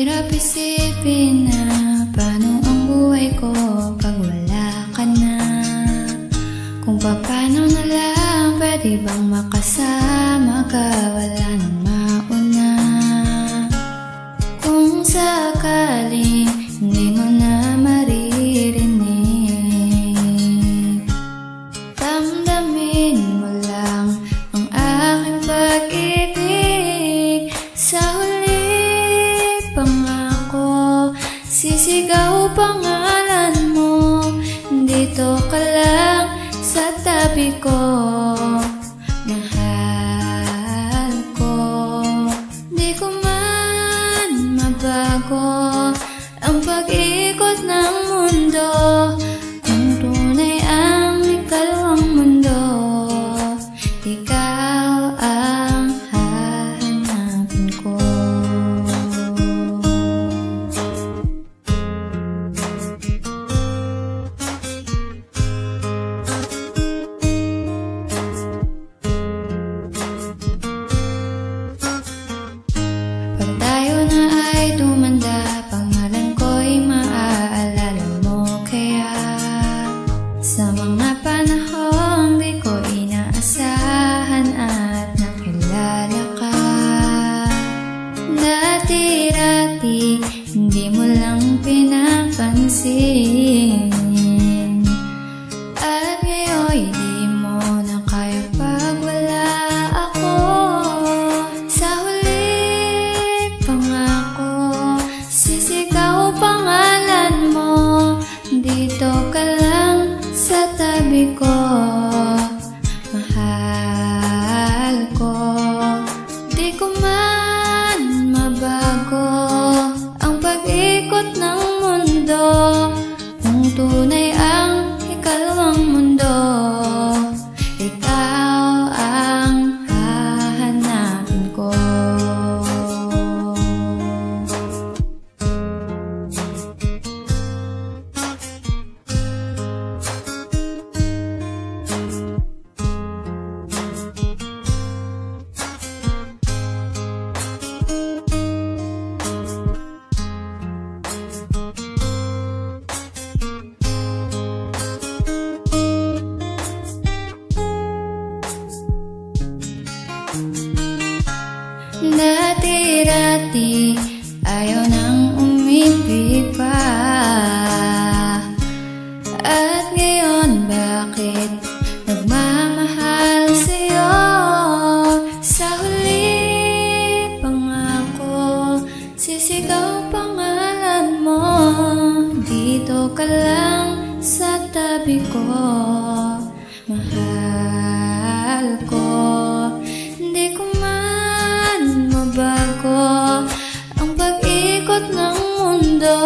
Hirap isipin na paano ang buhay ko pag wala ka na. Kung paano na lang pwede bang makasama ka, wala nang mauna. Kung sakaling hindi mo na maririnig, damdamin mo lang ang aking pag-ibig. Sa huli pangako, sisigaw pangalan mo, dito ka lang sa tabi ko. Mahal ko, di ko man mabago ang pag-ikot ng mundo. Ang tunay ang ikalawang mundo, ikaw ang hahanapin ko. Pag tayo na ay tumanda, pangalan ko'y maaalala mo kaya. Sa mga panahong di ko inaasahan at nakilala ka, dati-dati hindi mo lang pinapansin, at ngayon di mo na kaya pag wala ako. Sa huli pangako, sisigaw pangalan mo, dito ka lang sa tabi ko. Mahal ko, di ko man mabago ang pag-ikot ng mundo. Kung tunay ang ikalawang mundo, ikaw ang hahanapin ko. Dati-dati ayaw nang umibig pa, at ngayon bakit nagmamahal sa'yo? Sa huli pangako, sisigaw pangalan mo, dito ka lang sa tabi ko. Mahal ko, di ko man mabago ang pag-ikot ng mundo.